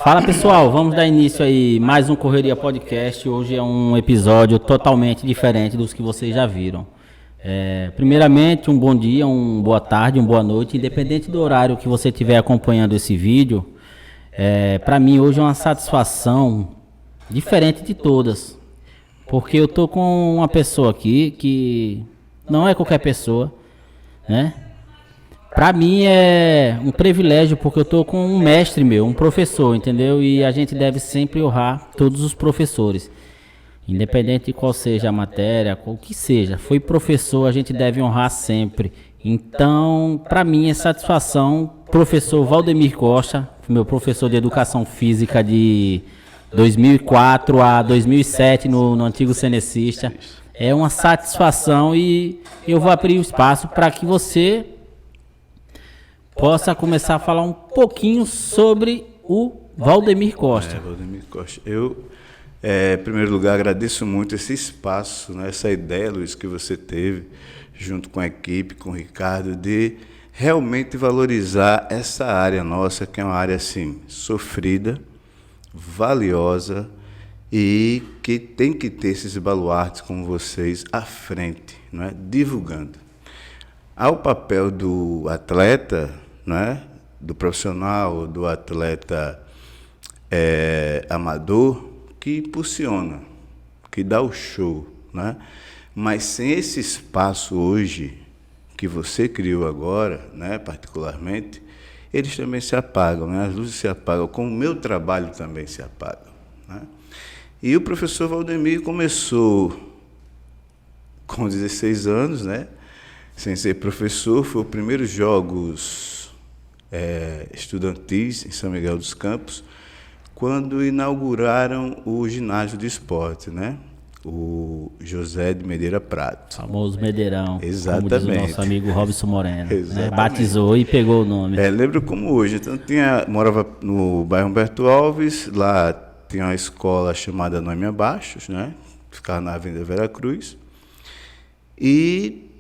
Fala pessoal, vamos dar início aí mais um Correria Podcast. Hoje é um episódio totalmente diferente dos que vocês já viram. Primeiramente, um bom dia, uma boa tarde, uma boa noite, independente do horário que você estiver acompanhando esse vídeo. Para mim hoje é uma satisfação diferente de todas, porque eu tô com uma pessoa aqui que não é qualquer pessoa, né? Pra mim é um privilégio, porque eu tô com um mestre meu, um professor, entendeu? E a gente deve sempre honrar todos os professores. Independente de qual seja a matéria, qual que seja. Foi professor, a gente deve honrar sempre. Então, pra mim é satisfação, professor Valdemir Costa, meu professor de Educação Física de 2004 a 2007 no antigo Cenecista. É uma satisfação e eu vou abrir o espaço para que você possa começar a falar um pouquinho sobre o Valdemir Costa. Valdemir Costa. Eu, em primeiro lugar, agradeço muito esse espaço, né, essa ideia, Luiz, que você teve, junto com a equipe, com o Ricardo, de realmente valorizar essa área nossa, que é uma área, assim, sofrida, valiosa e que tem que ter esses baluartes como vocês à frente, não é? Divulgando. Ao papel do atleta, não é? Do profissional, do atleta amador, que impulsiona, que dá o show, né? Mas sem esse espaço hoje, que você criou agora, né, particularmente, eles também se apagam, né? As luzes se apagam, como o meu trabalho também se apaga, né? E o professor Valdemir começou com 16 anos, né? Sem ser professor, foi o primeiro jogos estudantis em São Miguel dos Campos, quando inauguraram o ginásio de esporte, né? O José de Medeira Prato. Famoso Medeirão, Exatamente. como diz o nosso amigo Robson Moreno, né? Batizou e pegou o nome. Lembro como hoje. Então, morava no bairro Humberto Alves, lá tinha uma escola chamada Noemi Abaixos, né? Ficava na Avenida Vera Cruz. E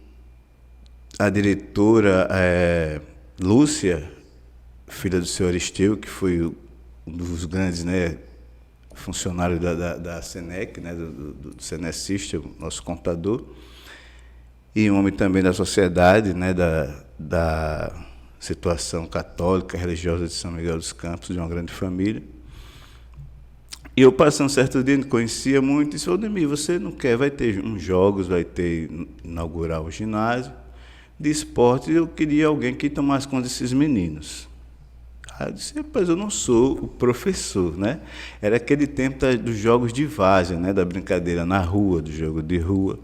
a diretora Lúcia, filha do senhor Aristeu, que foi um dos grandes, né, funcionários da Senec, né, do Senecista, nosso contador, e um homem também da sociedade, né, da situação católica, religiosa de São Miguel dos Campos, de uma grande família. E eu passei um certo dia, não conhecia muito, e disse: Valdemir, você não quer, vai ter uns jogos, inaugurar o ginásio de esporte, eu queria alguém que tomasse conta desses meninos. Aí eu disse: rapaz, eu não sou o professor, né? Era aquele tempo dos jogos de várzea, né? Da brincadeira na rua, do jogo de rua.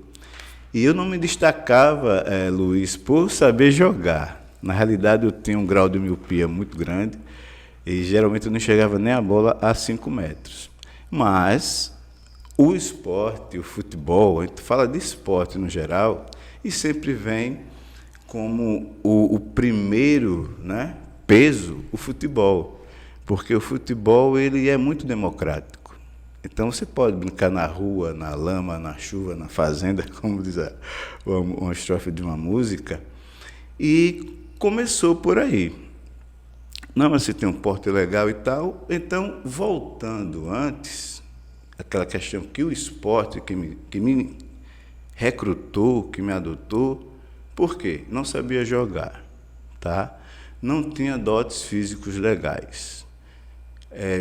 E eu não me destacava, Luiz, por saber jogar. Na realidade, eu tinha um grau de miopia muito grande e geralmente eu não chegava nem a bola a 5 metros. Mas o esporte, o futebol, a gente fala de esporte no geral, e sempre vem como o primeiro, né, peso, o futebol. Porque o futebol ele é muito democrático. Então você pode brincar na rua, na lama, na chuva, na fazenda, como diz uma estrofe de uma música. E começou por aí. Não, mas você tem um porte legal e tal. Então, voltando antes, aquela questão que o esporte que me recrutou, que me adotou, por quê? Não sabia jogar, tá? Não tinha dotes físicos legais.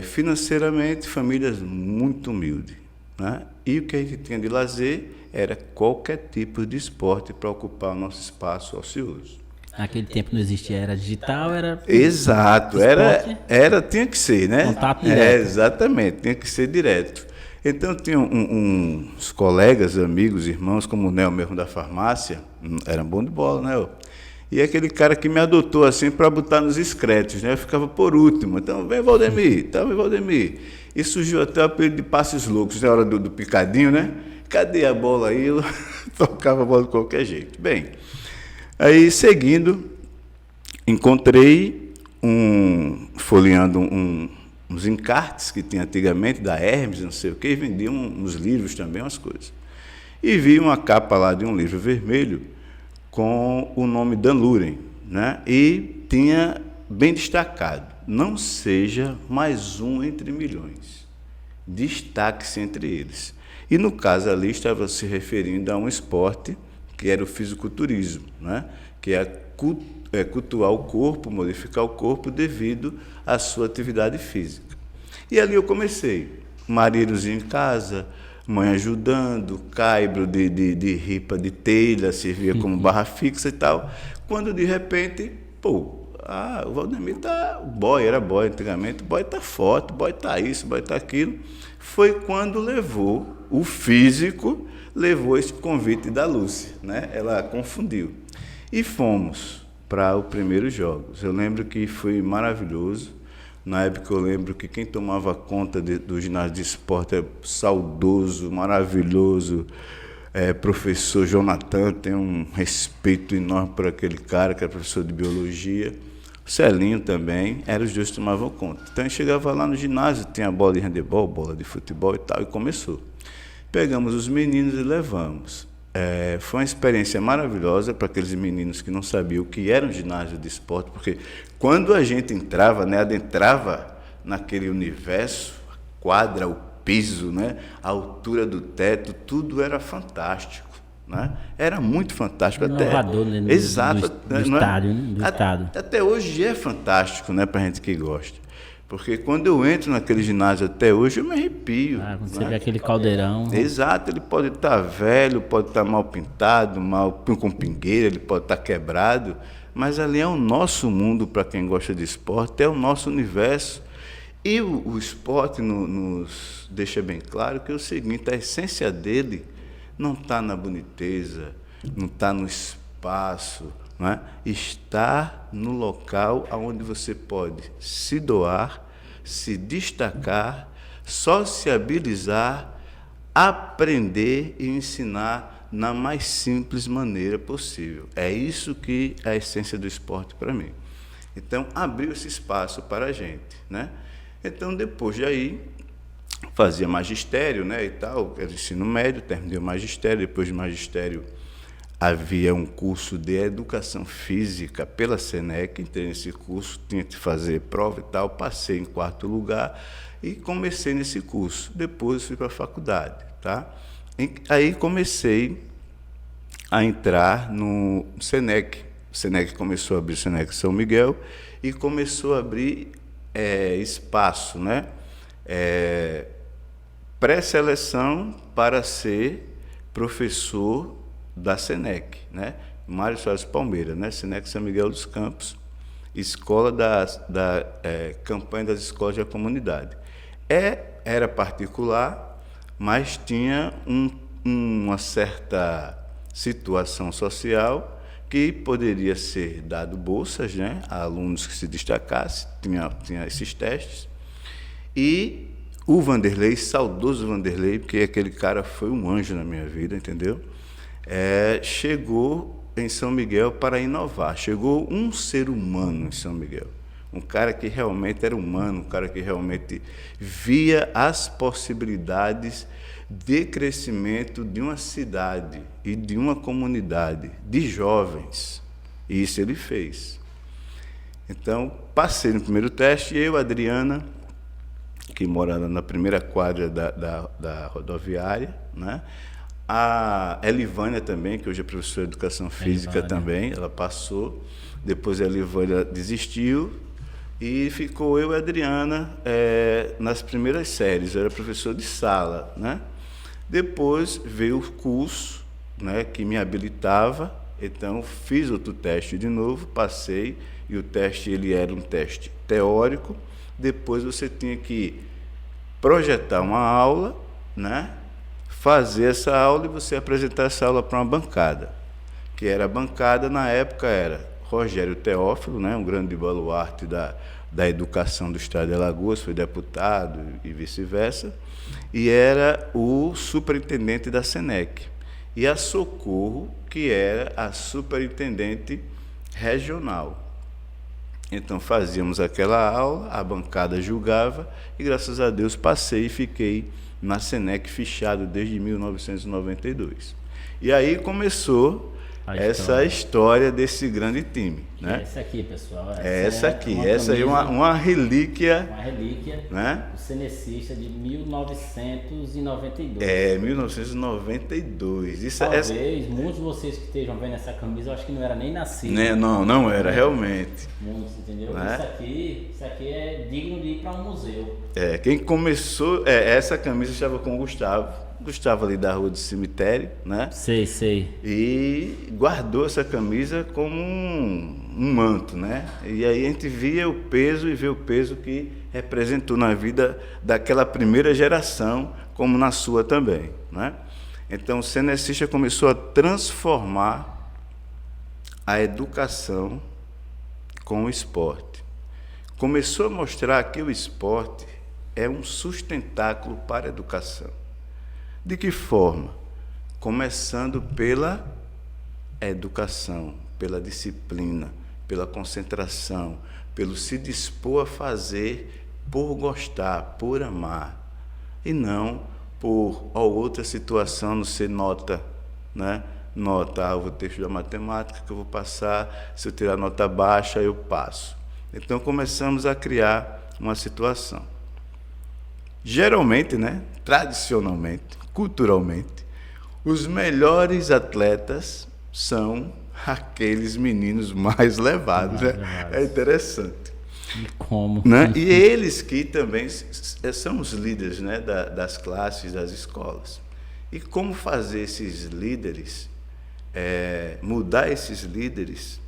Financeiramente, famílias muito humildes, né? E o que a gente tinha de lazer era qualquer tipo de esporte para ocupar o nosso espaço ocioso. Naquele tempo não existia era digital, era... Exato, tinha que ser, né? Contato direto. Exatamente, tinha que ser direto. Então, tinha uns colegas, amigos, irmãos, como o Nel mesmo da farmácia, era bom de bola, né? E aquele cara que me adotou assim para botar nos excretos, né? Eu ficava por último. Então, vem Valdemir, vem Valdemir. E surgiu até o apelido de passes loucos, na hora do picadinho, né? Cadê a bola aí? Eu tocava a bola de qualquer jeito. Bem, aí seguindo, encontrei folheando uns encartes que tinha antigamente, da Hermes, não sei o que, e vendiam uns livros também, umas coisas. E vi uma capa lá de um livro vermelho com o nome Dan Luren, né? E tinha bem destacado, não seja mais um entre milhões. Destaque-se entre eles. E no caso ali estava se referindo a um esporte que era o fisiculturismo, né? Que é cultuar o corpo, modificar o corpo devido à sua atividade física. E ali eu comecei, marinheirozinho em casa, mãe ajudando, caibro de ripa de telha, servia como barra fixa e tal, quando de repente, o Valdemir tá, o boy, era boy antigamente, o boy tá forte, o boy tá isso, o boy tá aquilo. Foi quando levou o físico, levou esse convite da Lúcia, né? Ela confundiu. E fomos para os primeiros jogos. Eu lembro que foi maravilhoso. Na época eu lembro que quem tomava conta do ginásio de esporte é saudoso, maravilhoso, professor Jonathan, tenho um respeito enorme por aquele cara, que era professor de biologia. O Celinho também, eram os dois que tomavam conta. Então eu chegava lá no ginásio, tinha bola de handebol, bola de futebol e tal, e começou. Pegamos os meninos e levamos. Foi uma experiência maravilhosa para aqueles meninos que não sabiam o que era um ginásio de esporte, porque quando a gente entrava, né, adentrava naquele universo, a quadra, o piso, né, a altura do teto, tudo era fantástico. Né? Era muito fantástico. Inovador, né? Exato. Do estádio, né? Do estado. Até hoje é fantástico, né, para a gente que gosta. Porque quando eu entro naquele ginásio até hoje, eu me arrepio. Quando você vê aquele caldeirão. Exato, ele pode estar velho, pode estar mal pintado, mal com pingueira, ele pode estar quebrado, mas ali é o nosso mundo para quem gosta de esporte, é o nosso universo. E o esporte nos deixa bem claro que é o seguinte, a essência dele não está na boniteza, não está no espaço, não é? Está no local onde você pode se doar, se destacar, sociabilizar, aprender e ensinar na mais simples maneira possível. É isso que é a essência do esporte para mim. Então, abriu esse espaço para a gente, né? Então, depois de aí, fazia magistério, né, e tal, era ensino médio, terminei o magistério. Depois de magistério havia um curso de educação física pela Senec, entrei nesse curso, tinha que fazer prova e tal, passei em 4º lugar e comecei nesse curso. Depois fui para a faculdade, tá? Aí comecei a entrar no Senec. O Senec começou a abrir o Senec São Miguel e começou a abrir espaço, né? Pré-seleção para ser professor da Senec, né? Mário Soares Palmeira, né? Senec São Miguel dos Campos, escola da campanha das escolas da comunidade. Era particular, mas tinha uma certa situação social que poderia ser dado bolsas, né, a alunos que se destacassem, tinha esses testes. E o Vanderlei, saudoso Vanderlei, porque aquele cara foi um anjo na minha vida, entendeu? Chegou em São Miguel para inovar. Chegou um ser humano em São Miguel. Um cara que realmente era humano, um cara que realmente via as possibilidades de crescimento de uma cidade e de uma comunidade de jovens. E isso ele fez. Então, passei no primeiro teste, eu, Adriana, que mora na primeira quadra da rodoviária, né? A Elivânia também, que hoje é professora de educação física também, ela passou. Depois a Elivânia desistiu e ficou eu e a Adriana nas primeiras séries. Eu era professor de sala, né? Depois veio o curso, né, que me habilitava, então fiz outro teste de novo, passei, e o teste ele era um teste teórico. Depois você tinha que projetar uma aula, né, fazer essa aula e você apresentar essa aula para uma bancada, que era a bancada, na época era Rogério Teófilo, né, um grande baluarte da educação do estado de Alagoas, foi deputado e vice-versa, e era o superintendente da Senec, e a Socorro, que era a superintendente regional. Então fazíamos aquela aula, a bancada julgava, e graças a Deus passei e fiquei na Senec fichado desde 1992. E aí começou essa história desse grande time, né? Essa aqui, pessoal. Essa aí é uma relíquia. Uma relíquia, né? Do Cenecista de 1992. 1992. Talvez muitos de vocês que estejam vendo essa camisa, eu acho que não era nem nascido. Não era, realmente. Muitos, entendeu? Né? Isso aqui é digno de ir para um museu. Quem começou, essa camisa estava com o Gustavo ali da Rua do Cemitério, né? Sei. E guardou essa camisa como um manto, né? E aí a gente via o peso que representou na vida daquela primeira geração, como na sua também, né? Então o Cenecista começou a transformar a educação com o esporte. Começou a mostrar que o esporte é um sustentáculo para a educação. De que forma? Começando pela educação, pela disciplina, pela concentração, pelo se dispor a fazer por gostar, por amar, e não por outra situação, não ser nota, né? Nota, eu vou ter que estudar matemática, que eu vou passar, se eu tirar nota baixa, eu passo. Então começamos a criar uma situação. Geralmente, né? Tradicionalmente, culturalmente, os melhores atletas são aqueles meninos mais levados, né? É interessante. E como? Né? E eles que também são os líderes, né? Das classes, das escolas. E como fazer esses líderes, mudar esses líderes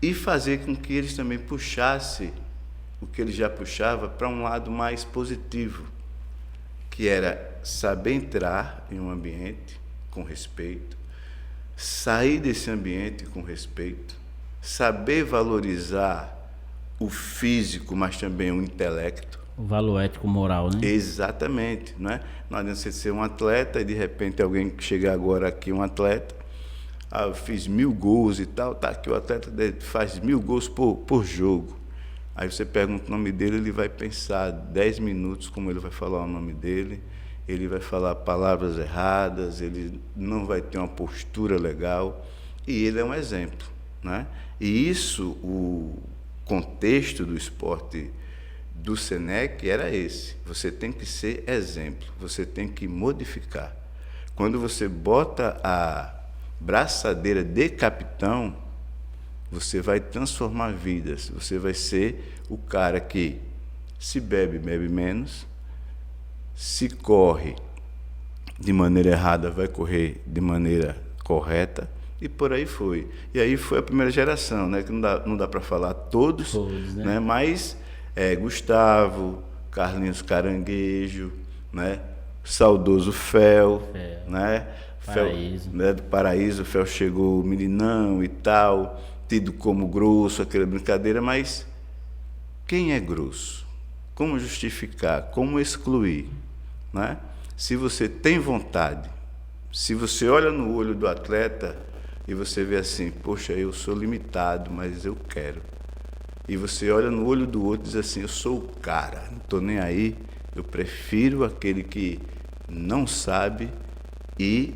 e fazer com que eles também puxassem o que ele já puxava para um lado mais positivo, que era saber entrar em um ambiente com respeito, sair desse ambiente com respeito, saber valorizar o físico, mas também o intelecto. O valor ético-moral, né? Exatamente, né? Não adianta você ser um atleta e de repente alguém que chegar agora aqui, um atleta, eu fiz 1000 gols e tal, tá aqui o atleta faz 1000 gols por jogo. Aí você pergunta o nome dele, ele vai pensar 10 minutos como ele vai falar o nome dele, ele vai falar palavras erradas, ele não vai ter uma postura legal, e ele é um exemplo, né? E isso, o contexto do esporte do Senec era esse: você tem que ser exemplo, você tem que modificar. Quando você bota a braçadeira de capitão, você vai transformar vidas, você vai ser o cara que se bebe menos, se corre de maneira errada, vai correr de maneira correta, e por aí foi. E aí foi a primeira geração, né? Que não dá para falar todos, né? Mas Gustavo, Carlinhos Caranguejo, né? Saudoso Fel, né? Paraíso. Né? Do Paraíso, o Fel chegou meninão e tal, tido como grosso, aquela brincadeira, mas quem é grosso? Como justificar? Como excluir? Né? Se você tem vontade, se você olha no olho do atleta e você vê assim, poxa, eu sou limitado, mas eu quero. E você olha no olho do outro e diz assim, eu sou o cara, não estou nem aí, eu prefiro aquele que não sabe e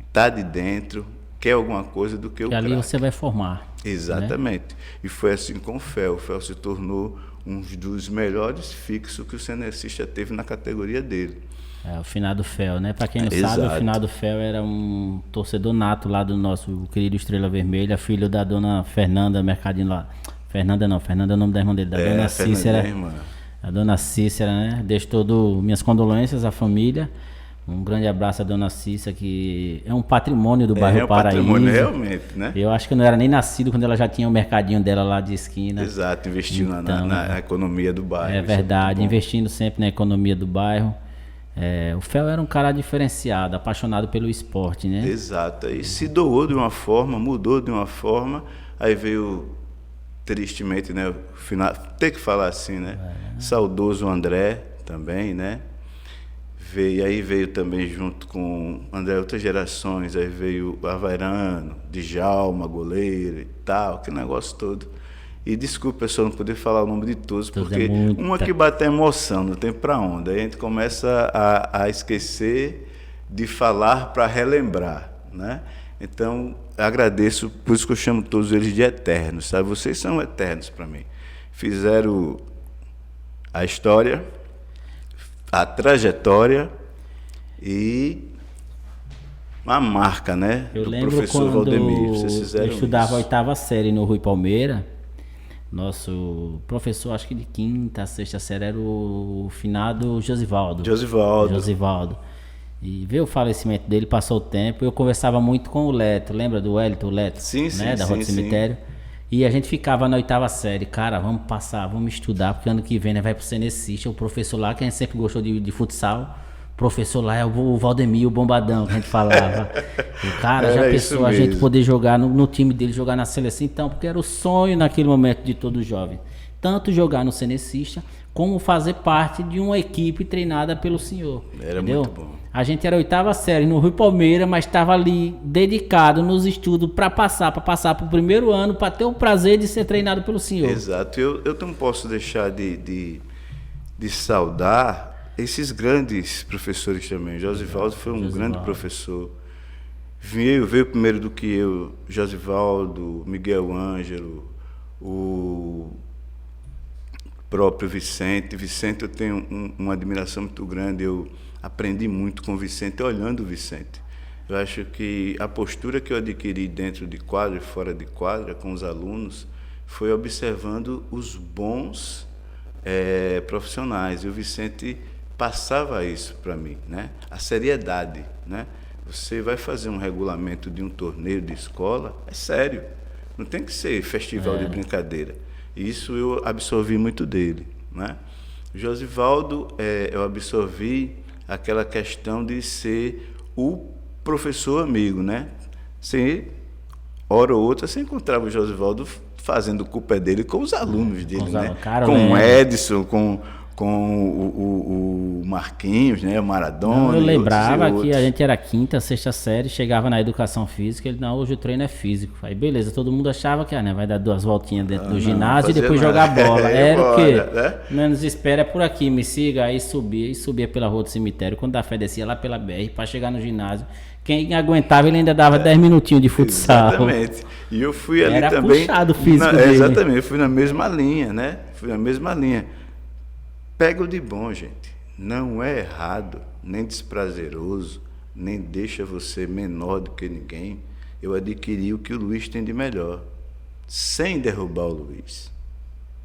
está de dentro, quer alguma coisa do que o craque. E ali você vai formar. Exatamente. Né? E foi assim com o Fel. O Fel se tornou um dos melhores fixos que o Cenecista teve na categoria dele. O finado Fel, né? Para quem não sabe, o finado Fel era um torcedor nato lá do nosso querido Estrela Vermelha, filho da dona Fernanda Mercadinho lá. Fernanda é o nome da irmã dele, da dona Cícera. A dona Cícera, né? Deixo minhas condolências à família. Um grande abraço à dona Cícera, que é um patrimônio do bairro Paraíso. Patrimônio, realmente, né? Eu acho que eu não era nem nascido quando ela já tinha o mercadinho dela lá de esquina. Exato, investindo na economia do bairro. É verdade, investindo sempre na economia do bairro. O Fel era um cara diferenciado, apaixonado pelo esporte, né? Exato, aí se doou de uma forma, mudou de uma forma, aí veio, tristemente, né? Tem que falar assim, né? Saudoso André também, né? Aí veio também junto com André outras gerações, aí veio o Avairano, Djalma, goleiro e tal, que negócio todo. E desculpa, pessoal, não poder falar o nome de todos, porque uma que bate a emoção, não tem para onde. Aí a gente começa a esquecer de falar para relembrar, né? Então, agradeço, por isso que eu chamo todos eles de eternos, sabe? Vocês são eternos para mim. Fizeram a história, a trajetória e a marca, né? Eu do lembro professor quando Valdemir. Vocês fizeram eu estudava isso. a oitava série no Rui Palmeira. Nosso professor, acho que de quinta, sexta série, era o finado Josivaldo. Josivaldo. E veio o falecimento dele, passou o tempo. Eu conversava muito com o Leto, lembra do Wellington, o Leto? Sim, sim, né? Da Rota do sim, Cemitério. E a gente ficava na oitava série, cara, vamos passar, vamos estudar, porque ano que vem, né, vai pro Cenecista, o professor lá, que a gente sempre gostou de futsal, o professor lá é o Valdemir, o bombadão, que a gente falava. E, cara, já pensou a gente poder jogar no time dele, jogar na seleção, então, porque era o sonho naquele momento de todo jovem. Tanto jogar no Cenecista, como fazer parte de uma equipe treinada pelo senhor. Era entendeu? muito bom. A gente era oitava série no Rui Palmeira, mas estava ali dedicado nos estudos para passar para o primeiro ano, para ter o prazer de ser treinado pelo senhor. Exato. Eu não posso deixar de saudar esses grandes professores também. Josivaldo foi um grande professor. Veio primeiro do que eu, Josivaldo, Miguel Ângelo, o próprio Vicente. Vicente, eu tenho uma admiração muito grande. Eu aprendi muito com o Vicente, olhando o Vicente. Eu acho que a postura que eu adquiri dentro de quadra e fora de quadra com os alunos foi observando os bons profissionais. E o Vicente passava isso para mim, né? A seriedade, né? Você vai fazer um regulamento de um torneio de escola, é sério. Não tem que ser festival de brincadeira. Isso eu absorvi muito dele, né? O Josivaldo, eu absorvi aquela questão de ser o professor amigo, né? Hora ou outra, você encontrava o Josivaldo fazendo culpa dele com os alunos dele, né? Com o Edson, com o Marquinhos, né? O Maradona. Eu lembrava que a gente era quinta, sexta série, chegava na educação física, ele, não, hoje o treino é físico. Aí beleza, todo mundo achava que vai dar 2 voltinhas dentro do ginásio e depois jogar bola. Era o quê? Né? Menos espera é por aqui, me siga. Aí subia pela rua do cemitério, quando a fé descia lá pela BR para chegar no ginásio. Quem aguentava, ele ainda dava 10 minutinhos de futsal. Exatamente. E eu fui ali era também. Era puxado o físico dele. Exatamente, eu fui na mesma linha, né? Pega o de bom, gente. Não é errado, nem desprazeroso, nem deixa você menor do que ninguém. Eu adquiri o que o Luiz tem de melhor, sem derrubar o Luiz,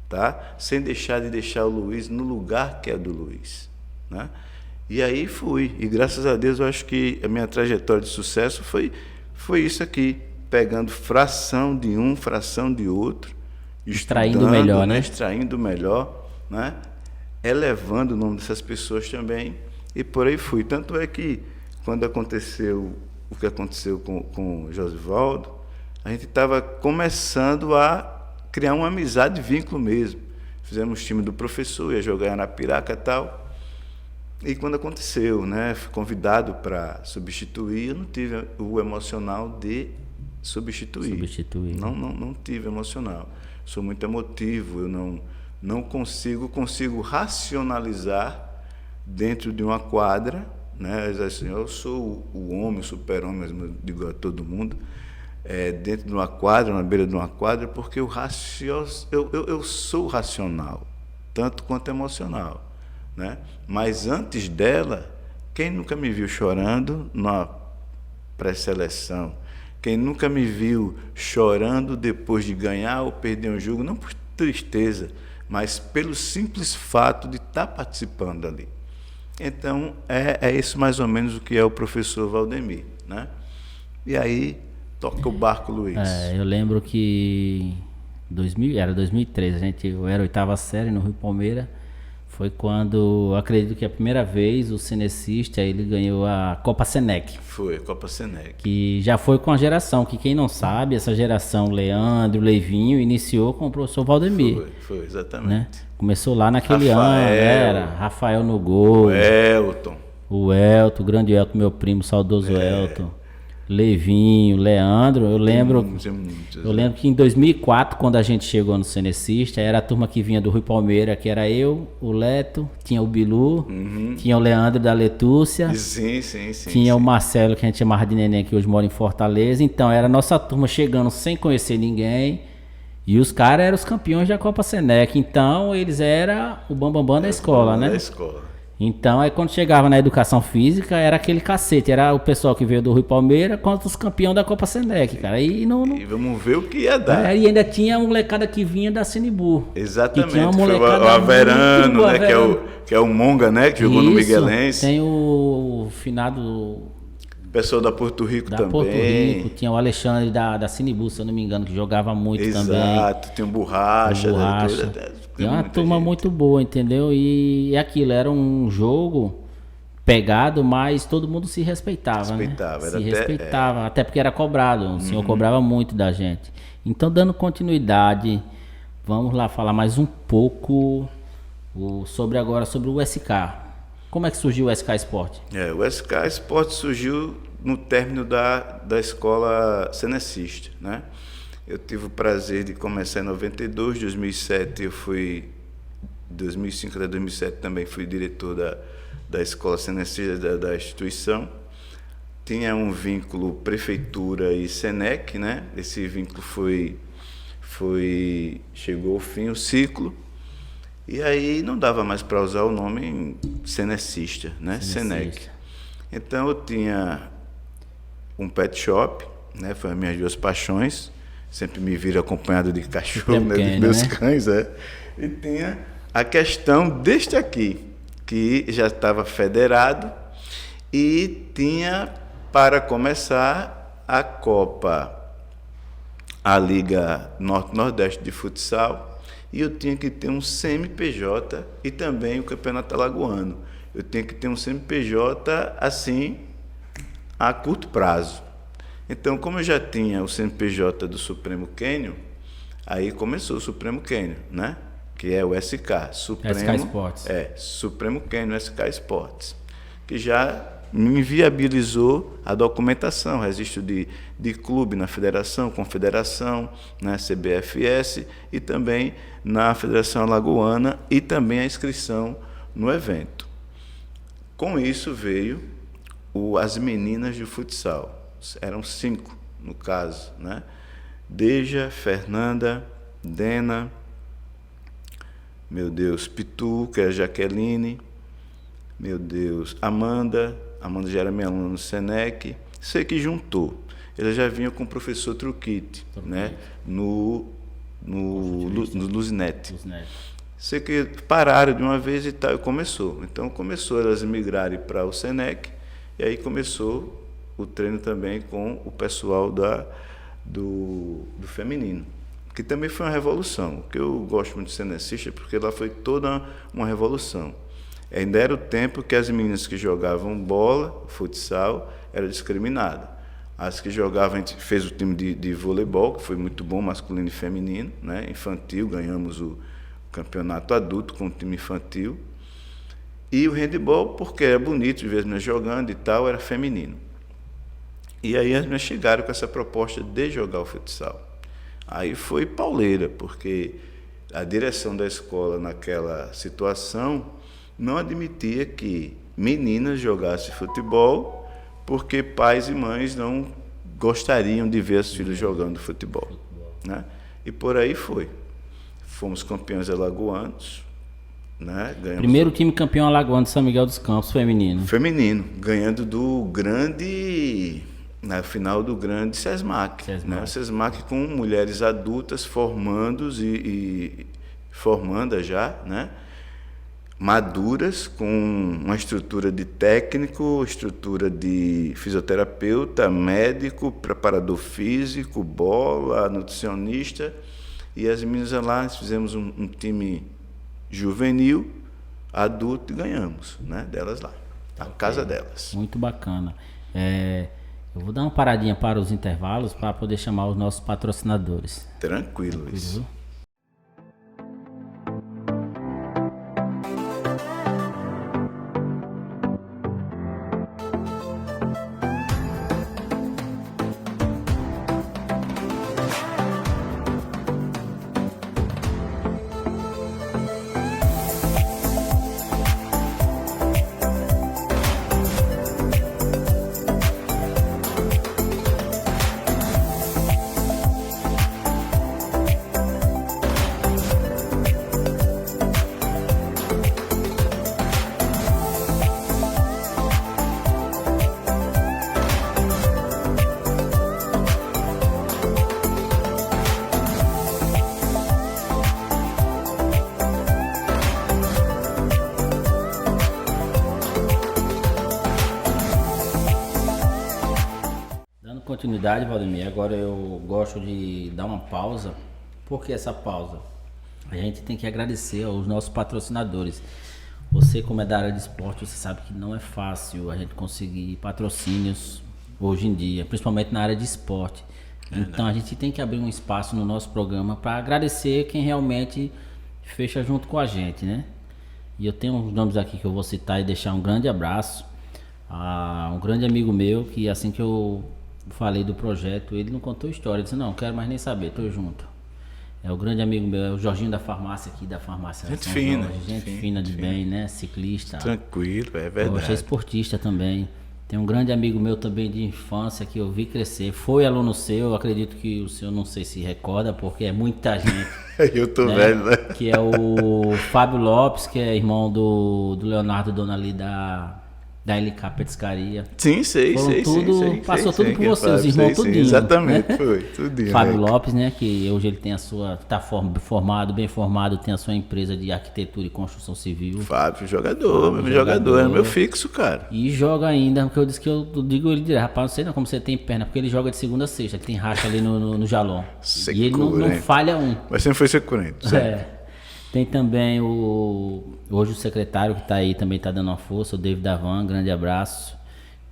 tá? Sem deixar o Luiz no lugar que é do Luiz, né? E aí fui. E graças a Deus eu acho que a minha trajetória de sucesso foi isso aqui, pegando fração de um, fração de outro, extraindo o melhor, né? Extraindo o melhor, né? Elevando o nome dessas pessoas também, e por aí fui. Tanto é que, quando aconteceu o que aconteceu com o Josivaldo, a gente estava começando a criar uma amizade, vínculo mesmo. Fizemos time do professor, ia jogar na Piraca e tal. E quando aconteceu, né, fui convidado para substituir, eu não tive o emocional de substituir. Não tive emocional. Sou muito emotivo, eu não consigo racionalizar dentro de uma quadra, né? Assim, eu sou o homem, o super-homem, eu digo a todo mundo, dentro de uma quadra, na beira de uma quadra, porque eu sou racional, tanto quanto emocional, né? Mas antes dela, quem nunca me viu chorando na pré-seleção? Quem nunca me viu chorando depois de ganhar ou perder um jogo, não por tristeza, mas pelo simples fato de estar participando ali. Então, é isso mais ou menos o que é o professor Valdemir, né? E aí, toca o barco, Luiz. Eu lembro que era 2013, eu era oitava série no Rui Palmeira. Foi quando, acredito que a primeira vez, o Cenecista, ele ganhou a Copa Senec. Foi, a Copa Senec. Que já foi com a geração, que quem não sabe, essa geração Leandro, Leivinho, iniciou com o professor Valdemir. Foi, exatamente. Né? Começou lá naquele ano, Rafael no gol. O Elton. O grande Elton, meu primo, saudoso Elton. Levinho, Leandro, eu lembro Muitos. que em 2004, quando a gente chegou no Cenecista, era a turma que vinha do Rui Palmeira, que era eu, o Leto, tinha o Bilu, tinha o Leandro da Letúcia, Sim. tinha o Marcelo, que a gente chamava de Neném, que hoje mora em Fortaleza. Então era a nossa turma chegando sem conhecer ninguém, e os caras eram os campeões da Copa Senec, então eles eram o bambambam da escola, né? Da escola. Então, aí quando chegava na educação física, era aquele cacete. Era o pessoal que veio do Rui Palmeira contra os campeões da Copa Senec, cara. E vamos ver o que ia dar. E ainda tinha a molecada que vinha da Sinibu. Exatamente. Tinha uma Foi molecada o Averano, boa, né? Que é o Monga, né? Que jogou no Miguelense. Tem o finado Pessoal da Porto Rico da também. Porto Rico. Tinha o Alexandre da Sinibu, se eu não me engano, que jogava muito também. Exato. Tem o Borracha. Tem uma turma muito boa, entendeu? E aquilo era um jogo pegado, mas todo mundo se respeitava, né? Se respeitava, até porque era cobrado. O senhor cobrava muito da gente. Então, dando continuidade, vamos lá falar mais um pouco sobre o SK. Como é que surgiu o SK Sport? O SK Sport surgiu no término da escola cenecista, né? Eu tive o prazer de começar em 92, 2007 eu fui, 2005 até 2007 também fui diretor da escola cenecista da instituição. Tinha um vínculo prefeitura e Senec, né? Esse vínculo chegou ao fim, o ciclo. E aí não dava mais para usar o nome cenecista, né? Senec. Então eu tinha um pet shop, né? Foi as minhas duas paixões. Sempre me viro acompanhado de cachorro, né? Dos meus cães, E tinha a questão deste aqui, que já estava federado e tinha, para começar, a Copa, a Liga Norte-Nordeste de Futsal, e eu tinha que ter um CNPJ e também o Campeonato Alagoano. Eu tinha que ter um CNPJ, assim, a curto prazo. Então, como eu já tinha o CNPJ do Supremo Canyon, aí começou o Supremo Canyon, né? Que é o SK, SK Sports. Supremo Canyon SK Sports, que já me inviabilizou a documentação, registro de clube na federação, confederação, na CBFS e também na Federação Alagoana e também a inscrição no evento. Com isso veio as meninas de futsal. Eram 5, no caso, né? Deja, Fernanda, Dena, meu Deus, Pitu, que é a Jaqueline, meu Deus, Amanda já era minha aluna no Senec, sei que juntou. Ela já vinha com o professor Truquite, né? No Luzinete. Sei que pararam de uma vez e tal, e começou. Então começou elas migrarem para o Senec, e aí começou o treino também com o pessoal do feminino, que também foi uma revolução. O que eu gosto muito de cenecista, porque lá foi toda uma revolução. Ainda era o tempo que as meninas que jogavam bola, futsal, eram discriminadas. As que jogavam, a gente fez o time de voleibol, que foi muito bom, masculino e feminino, né? Infantil, ganhamos o campeonato adulto com o time infantil. E o handebol, porque era bonito de ver as meninas jogando e tal, era feminino. E aí as meninas chegaram com essa proposta de jogar o futsal. Aí foi pauleira, porque a direção da escola naquela situação não admitia que meninas jogassem futebol, porque pais e mães não gostariam de ver os filhos jogando futebol, né? E por aí foi. Fomos campeões alagoanos, né? Primeiro time campeão alagoano de São Miguel dos Campos, feminino. Feminino, ganhando na final do grande SESMAC. Né? O SESMAC com mulheres adultas formandas já, né? Maduras, com uma estrutura de técnico, estrutura de fisioterapeuta, médico, preparador físico, bola, nutricionista. E as meninas lá, nós fizemos um time juvenil, adulto, e ganhamos, né? Delas lá, a casa delas. Muito bacana. Eu vou dar uma paradinha para os intervalos para poder chamar os nossos patrocinadores. Tranquilo. Isso. continuidade, Valdemir, agora eu gosto de dar uma pausa. Por que essa pausa? A gente tem que agradecer aos nossos patrocinadores. Você, como é da área de esporte, você sabe que não é fácil a gente conseguir patrocínios hoje em dia, principalmente na área de esporte. Então a gente tem que abrir um espaço no nosso programa para agradecer quem realmente fecha junto com a gente, né? E eu tenho uns nomes aqui que eu vou citar e deixar um grande abraço a um grande amigo meu, que assim que eu falei do projeto, ele não contou história, ele disse, não quero mais nem saber, tô junto. É o grande amigo meu, é o Jorginho da farmácia aqui, da farmácia Gente São fina. Jorge, gente fina de bem, né? Ciclista. Tranquilo, é verdade. Poxa, é esportista também. Tem um grande amigo meu também de infância que eu vi crescer. Foi aluno seu, acredito que o senhor não sei se recorda, porque é muita gente. Eu tô velho, né? Que é o Fábio Lopes, que é irmão do Leonardo Donali da LK Petiscaria. Sim, sei. Passou tudo por você, Fábio, os irmãos tudinho. Exatamente, né? foi, tudinho. Fábio Lopes, né, que hoje ele tem a sua, tá formado, bem formado, tem a sua empresa de arquitetura e construção civil. Fábio, jogador, é meu fixo, cara. E joga ainda, porque eu disse que eu digo ele direto, rapaz, não sei não como você tem perna, porque ele joga de segunda a sexta, ele tem racha ali no Jalon. E ele não falha um. Mas sempre foi securento. Tem também hoje o secretário que está aí, também está dando uma força, o David Davan, grande abraço.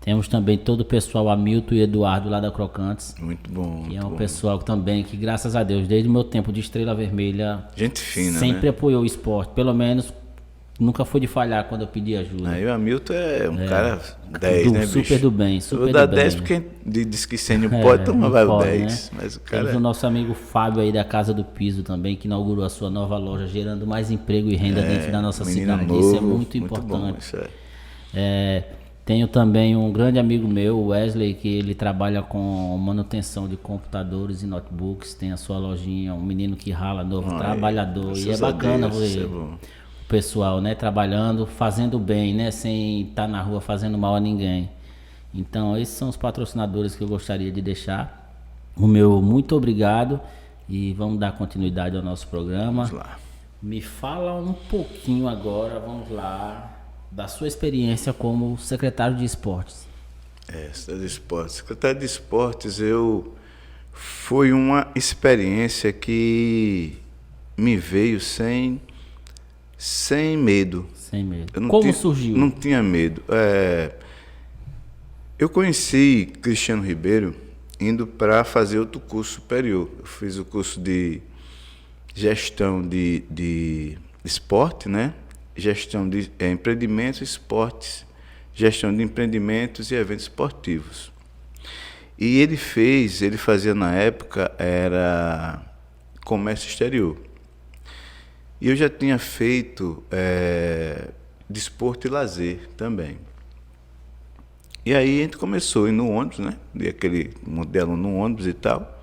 Temos também todo o pessoal, Hamilton e Eduardo lá da Crocantes. Muito bom. Que é um pessoal também que, graças a Deus, desde o meu tempo de Estrela Vermelha, gente fina, sempre né? apoiou o esporte, pelo menos nunca foi de falhar quando eu pedi ajuda. Aí o Hamilton é um cara 10, né, bicho? Super do bem, super do bem. Eu vou dar 10 porque diz que sem não pode, então vai o 10. Né? Mas o cara... Temos o nosso amigo Fábio aí da Casa do Piso também, que inaugurou a sua nova loja, gerando mais emprego e renda dentro da nossa cidade. Novo, isso é muito importante. Bom, isso Tenho também um grande amigo meu, o Wesley, que ele trabalha com manutenção de computadores e notebooks, tem a sua lojinha, um menino que rala, novo, trabalhador, e é bacana ver o pessoal, né, trabalhando, fazendo bem, né, sem estar na rua fazendo mal a ninguém. Então esses são os patrocinadores que eu gostaria de deixar. O meu muito obrigado e vamos dar continuidade ao nosso programa. Vamos lá. Me fala um pouquinho agora, vamos lá, da sua experiência como secretário de esportes. Secretário de esportes, foi uma experiência que me veio sem medo. Sem medo. Como surgiu? Não tinha medo. Eu conheci Cristiano Ribeiro indo para fazer outro curso superior. Eu fiz o curso de gestão de esporte, né? Gestão de empreendimentos, esportes, gestão de empreendimentos e eventos esportivos. E ele fazia na época, era comércio exterior. E eu já tinha feito desporto e lazer também. E aí a gente começou a ir no ônibus, né? E aquele modelo no ônibus e tal.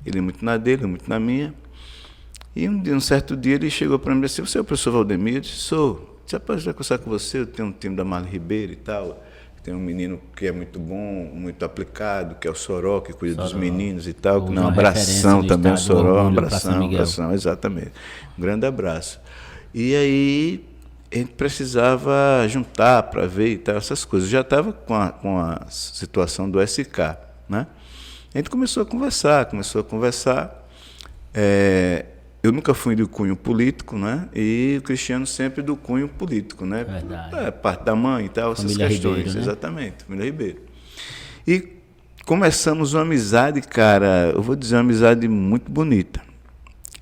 Ele muito na dele, eu muito na minha. E um certo dia ele chegou para mim e disse, você é o professor Valdemir? Eu disse, sou. Você pode conversar com você? Eu tenho um time da Marli Ribeiro e tal. Tem um menino que é muito bom, muito aplicado, que é o Soró, que cuida dos meninos e tal. Um abração também, o Soró, um abração, exatamente. Um grande abraço. E aí a gente precisava juntar para ver e tal, essas coisas. Já estava com a situação do SK, né? A gente começou a conversar. Eu nunca fui do cunho político, né? E o Cristiano sempre do cunho político, né? Verdade. Parte da mãe e tal, família essas questões. Ribeiro, né? Exatamente, família Ribeiro. E começamos uma amizade, cara, eu vou dizer, uma amizade muito bonita.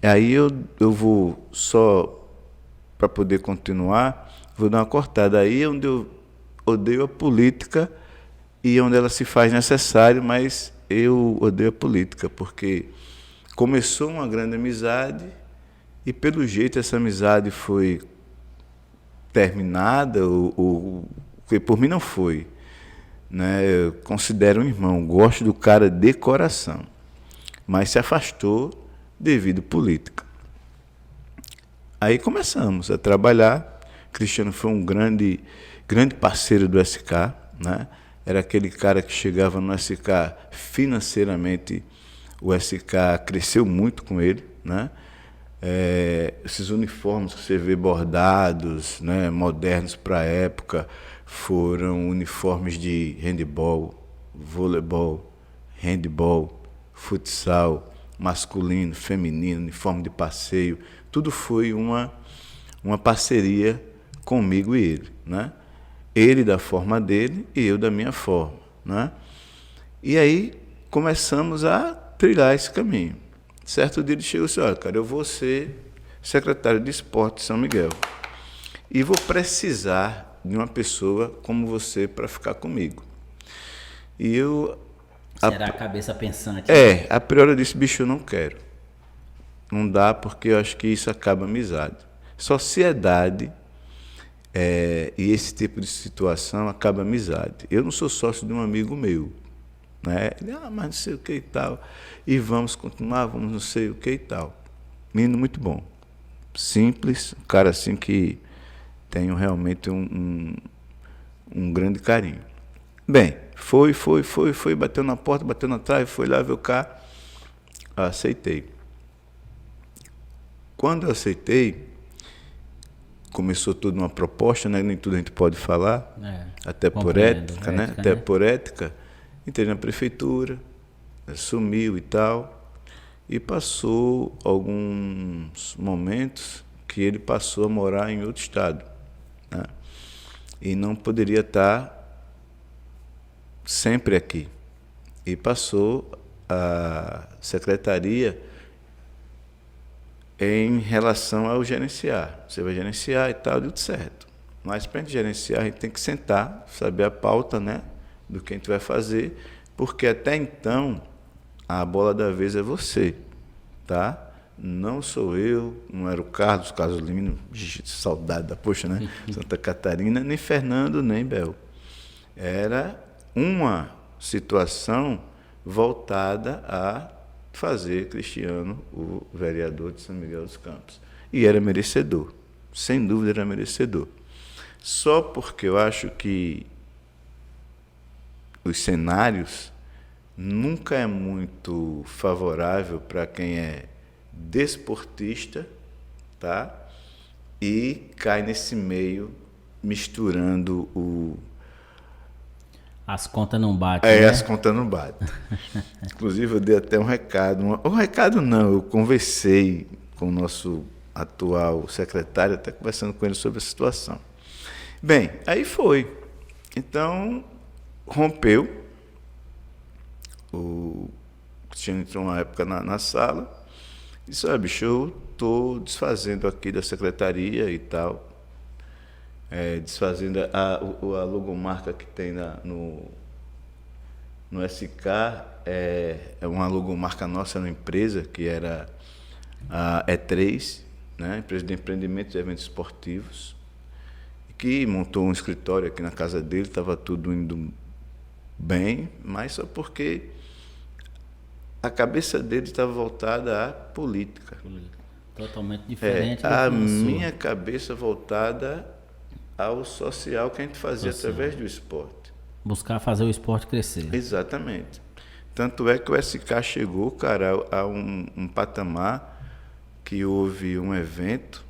Aí eu vou só, para poder continuar, vou dar uma cortada. Aí é onde eu odeio a política e onde ela se faz necessário, mas eu odeio a política, porque começou uma grande amizade e, pelo jeito, essa amizade foi terminada, ou por mim não foi. Né? Eu considero um irmão, gosto do cara de coração, mas se afastou devido à política. Aí começamos a trabalhar. Cristiano foi um grande parceiro do SK, né? Era aquele cara que chegava no SK financeiramente. O SK cresceu muito com ele, né? Esses uniformes que você vê bordados, né, modernos para a época, foram uniformes de handebol, voleibol, handball, futsal, masculino, feminino, uniforme de passeio, tudo foi uma parceria comigo e ele, né? Ele da forma dele e eu da minha forma, né? E aí começamos a trilhar esse caminho. Certo dia ele chegou e disse, olha, cara, eu vou ser secretário de esporte de São Miguel e vou precisar de uma pessoa como você para ficar comigo. E eu... Será a cabeça pensante? A priori eu disse, bicho, eu não quero. Não dá, porque eu acho que isso acaba a amizade. Sociedade e esse tipo de situação acaba a amizade. Eu não sou sócio de um amigo meu, né? Ele, mas não sei o que e tal. E vamos continuar, vamos não sei o que e tal. Menino muito bom. Simples, um cara assim que tenho realmente um grande carinho. Bem, foi, bateu na porta, bateu na trave, foi lá, veio cá, aceitei. Quando eu aceitei, começou toda uma proposta, né? Nem tudo a gente pode falar, até por ética, né? Até por ética. Entrei na prefeitura, assumiu e tal, e passou alguns momentos que ele passou a morar em outro estado, né? E não poderia estar sempre aqui. E passou a secretaria em relação ao gerenciar. Você vai gerenciar e tal, deu certo. Mas para a gente gerenciar, a gente tem que sentar, saber a pauta, né, do que a gente vai fazer, porque até então a bola da vez é você, tá? Não sou eu, não era o Carlos Lino, saudade da poxa, né? Santa Catarina, nem Fernando, nem Bel. Era uma situação voltada a fazer Cristiano o vereador de São Miguel dos Campos. E era merecedor, sem dúvida era merecedor. Só porque eu acho que os cenários nunca é muito favorável para quem é desportista, tá? E cai nesse meio misturando as contas não batem, né? As contas não batem. Inclusive, eu dei até um recado. Um recado não, eu conversei com o nosso atual secretário, até conversando com ele sobre a situação. Bem, aí foi. Então, rompeu. O Cristiano entrou uma época na sala e disse, bicho, eu estou desfazendo aqui da secretaria e tal. Desfazendo a logomarca que tem no SK, é uma logomarca nossa na empresa, que era a E3, né, empresa de empreendimento e eventos esportivos, que montou um escritório aqui na casa dele, estava tudo indo bem, mas só porque a cabeça dele estava voltada à política. Totalmente diferente a minha cabeça voltada ao social que a gente fazia através do esporte. Buscar fazer o esporte crescer. Exatamente. Tanto é que o SK chegou, cara, a um patamar que houve um evento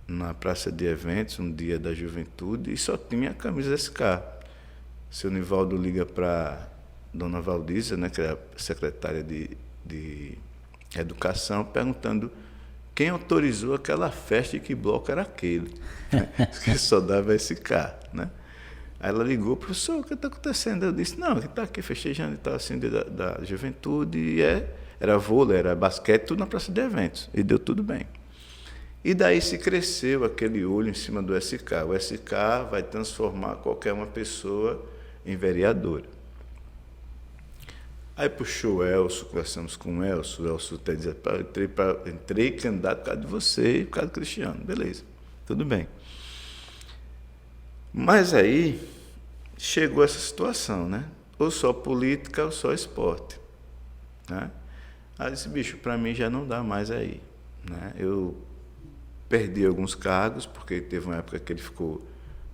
na praça de eventos, um dia da juventude, e só tinha a camisa SK. Seu Nivaldo liga para dona Valdísia, né, que é a secretária de Educação, perguntando quem autorizou aquela festa e que bloco era aquele, que só dava SK, né? Aí ela ligou, professor, o que está acontecendo? Eu disse, não, que está aqui festejando e tal, assim, da juventude, e era vôlei, era basquete, tudo na praça de eventos, e deu tudo bem. E daí se cresceu aquele olho em cima do SK. O SK vai transformar qualquer uma pessoa em vereadora. Aí puxou o Elcio, conversamos com o Elcio até dizer, entrei candidato por causa de você e por causa do Cristiano. Beleza, tudo bem. Mas aí chegou essa situação, né? Ou só política ou só esporte, né? Aí disse, bicho, para mim já não dá mais aí, né? Eu perdi alguns cargos, porque teve uma época que ele ficou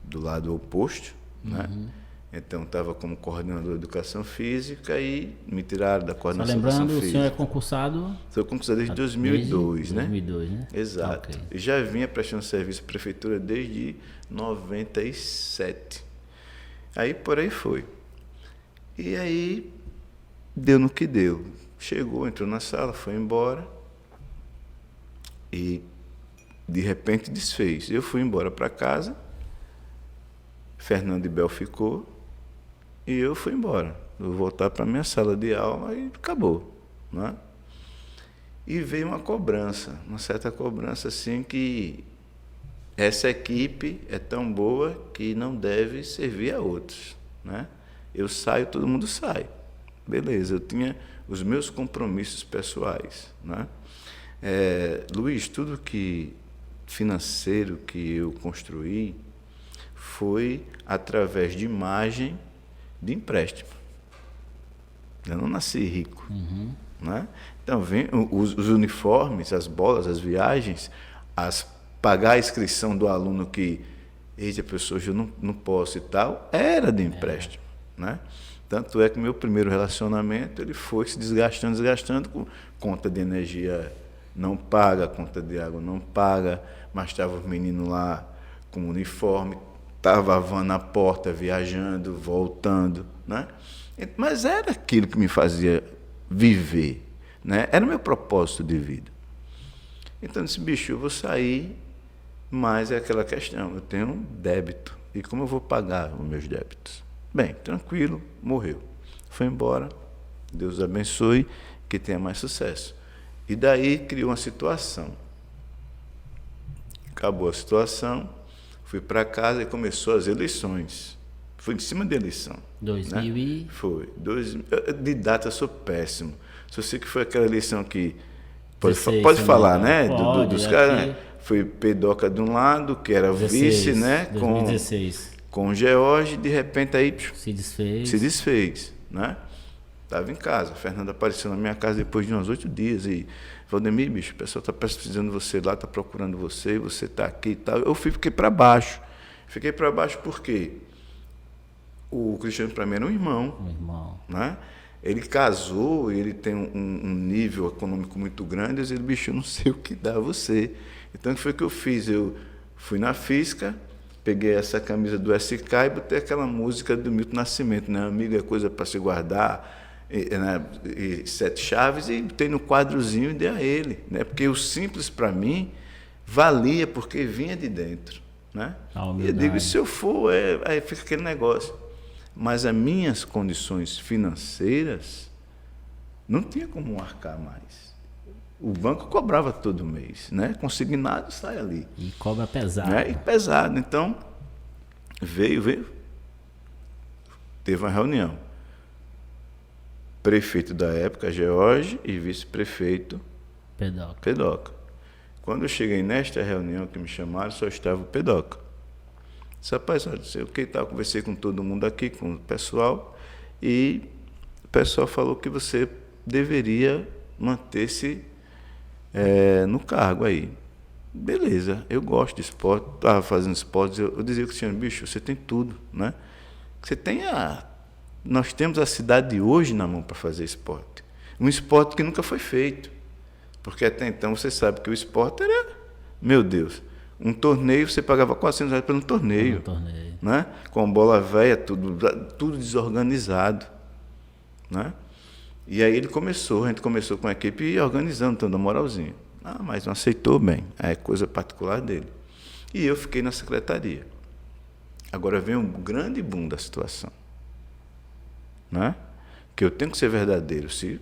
do lado oposto, né? Então, estava como coordenador de Educação Física e me tiraram da coordenação de Educação Física. Lembrando, o senhor é concursado? Sou concursado desde 2002, né? 2002, né? Exato. Okay. E já vinha prestando serviço à Prefeitura desde 97. Aí, por aí foi. E aí, deu no que deu. Chegou, entrou na sala, foi embora e, de repente, desfez. Eu fui embora para casa, Fernando e Bel ficou e eu fui embora. Eu vou voltar para a minha sala de aula e acabou, né? E veio uma certa cobrança assim que essa equipe é tão boa que não deve servir a outros, né? Eu saio, todo mundo sai. Beleza, eu tinha os meus compromissos pessoais, né? Luiz, tudo que financeiro que eu construí foi através de imagem de empréstimo. Eu não nasci rico, né? Então, vem os uniformes, as bolas, as viagens, pagar a inscrição do aluno que, eita, professor, eu não posso e tal, era de empréstimo, né? Tanto é que meu primeiro relacionamento ele foi se desgastando, com conta de energia não paga, conta de água não paga, mas estava o menino lá com uniforme, estava a van na porta, viajando, voltando, né? Mas era aquilo que me fazia viver, né? Era o meu propósito de vida. Então eu disse, bicho, eu vou sair, mas é aquela questão, eu tenho um débito, e como eu vou pagar os meus débitos? Bem, tranquilo, morreu. Foi embora, Deus abençoe, que tenha mais sucesso. E daí criou uma situação. Acabou a situação, fui para casa e começou as eleições. Foi em cima da eleição. 2000 né? e... Foi. De data eu sou péssimo. Só sei que foi aquela eleição que... Pode falar, né? Dos caras, né? Foi Pedoca de um lado, que era 16, vice, né? 2016. Com o George, de repente aí se desfez, né? Estava em casa, a Fernanda apareceu na minha casa depois de uns 8 dias e Valdemir, bicho, o pessoal está precisando de você lá, está procurando você está aqui e tal. Eu fiquei para baixo. Fiquei para baixo porque o Cristiano para mim era um irmão. Né? Ele casou e ele tem um nível econômico muito grande, eu disse, bicho, eu não sei o que dá a você. Então, o que foi que eu fiz? Eu fui na Fisca, peguei essa camisa do SK e botei aquela música do Milton Nascimento, né? Amigo é coisa para se guardar, e 7 chaves, e botei no quadrozinho e dei a ele, né? Porque o simples para mim valia porque vinha de dentro, né? E eu digo, se eu for, aí fica aquele negócio. Mas as minhas condições financeiras não tinha como arcar mais. O banco cobrava todo mês, né? Consignado sai ali. E cobra pesado. Né? E pesado. Então, veio. Teve uma reunião. Prefeito da época, George, e vice-prefeito, Pedoca. Quando eu cheguei nesta reunião que me chamaram, só estava o Pedoca. Disse, rapaz, olha, sei o que tal, conversei com todo mundo aqui, com o pessoal, e o pessoal falou que você deveria manter-se no cargo aí. Beleza, eu gosto de esporte, estava fazendo esportes, eu dizia, Cristiano, bicho, você tem tudo, né? Nós temos a cidade de hoje na mão para fazer esporte. Um esporte que nunca foi feito. Porque até então você sabe que o esporte era, meu Deus, um torneio, você pagava R$400 pelo torneio. Né? Com bola velha, tudo desorganizado. Né? E aí a gente começou com a equipe organizando, dando moralzinha. Mas não aceitou bem, é coisa particular dele. E eu fiquei na secretaria. Agora vem um grande boom da situação. Né? Que eu tenho que ser verdadeiro, se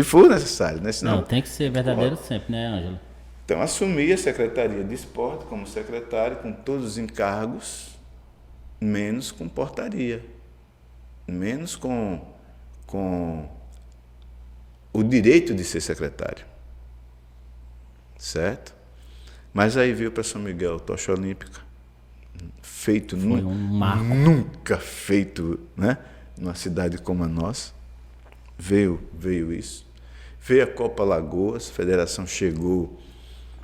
for necessário, né? Senão, não, tem que ser verdadeiro sempre, né, Ângelo? Então, assumi a Secretaria de Esporte como secretário, com todos os encargos, menos com portaria, menos com o direito de ser secretário. Certo? Mas aí veio para São Miguel, tocha olímpica, feito nunca feito, né? Numa cidade como a nossa, veio isso. Veio a Copa Lagoas, a federação chegou.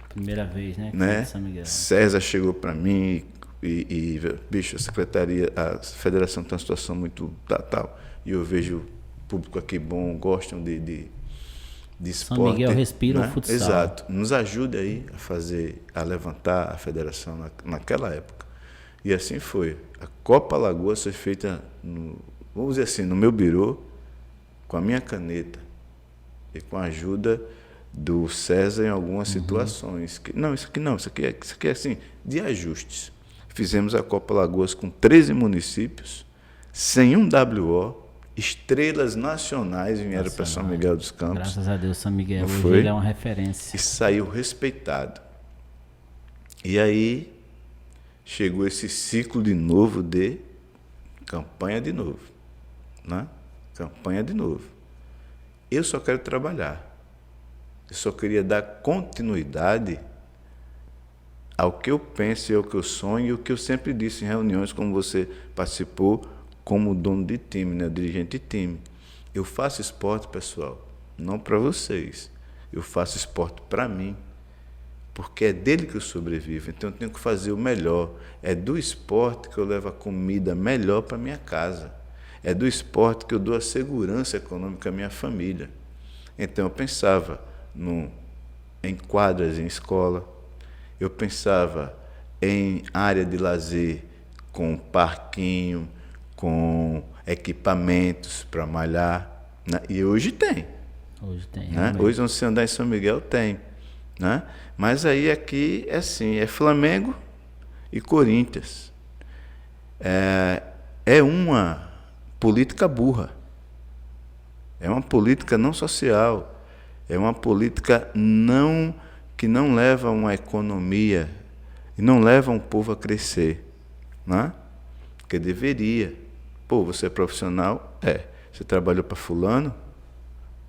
Primeira vez, né? São Miguel. César chegou para mim e bicho, a federação tem uma situação muito tal. E eu vejo o público aqui bom, gostam de esporte. São Miguel respira, né? O futsal. Exato. Nos ajude aí a levantar a federação naquela época. E assim foi. A Copa Lagoas foi feita vamos dizer assim, no meu birô, com a minha caneta e com a ajuda do César em algumas situações. Isso aqui é assim, de ajustes. Fizemos a Copa Lagoas com 13 municípios, sem um WO, estrelas nacionais vieram para São Miguel dos Campos. Graças a Deus, São Miguel hoje ele é uma referência. E saiu respeitado. E aí chegou esse ciclo de novo de campanha de novo. Né? Campanha de novo. Eu só quero trabalhar. Eu só queria dar continuidade ao que eu penso e ao que eu sonho e o que eu sempre disse em reuniões, como você participou, como dono de time, né? Dirigente de time. Eu faço esporte, pessoal, não para vocês. Eu faço esporte para mim, porque é dele que eu sobrevivo. Então eu tenho que fazer o melhor. É do esporte que eu levo a comida melhor para minha casa. É do esporte que eu dou a segurança econômica à minha família. Então eu pensava em quadras em escola, eu pensava em área de lazer com parquinho, com equipamentos para malhar, né? E hoje tem. Hoje tem. Né? Hoje, onde você andar em São Miguel, tem. Né? Mas aí aqui é assim, é Flamengo e Corinthians. É uma política burra. É uma política não social. É uma política que não leva uma economia e não leva um povo a crescer. Né? Porque deveria. Pô, você é profissional? Você trabalhou para fulano?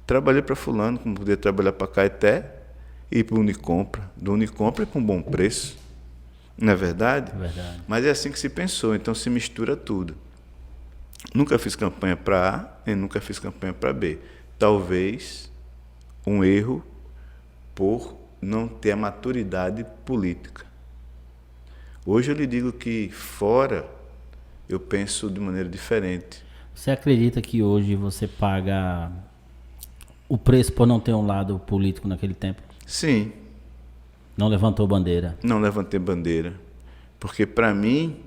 Trabalhei para fulano, como poder trabalhar para Caeté e ir para o Unicompra. Do Unicompra é com bom preço. Não é verdade? Verdade. Mas é assim que se pensou, então se mistura tudo. Nunca fiz campanha para A e nunca fiz campanha para B. Talvez um erro por não ter a maturidade política. Hoje eu lhe digo que fora eu penso de maneira diferente. Você acredita que hoje você paga o preço por não ter um lado político naquele tempo? Sim. Não levantou bandeira? Não levantei bandeira. Porque para mim,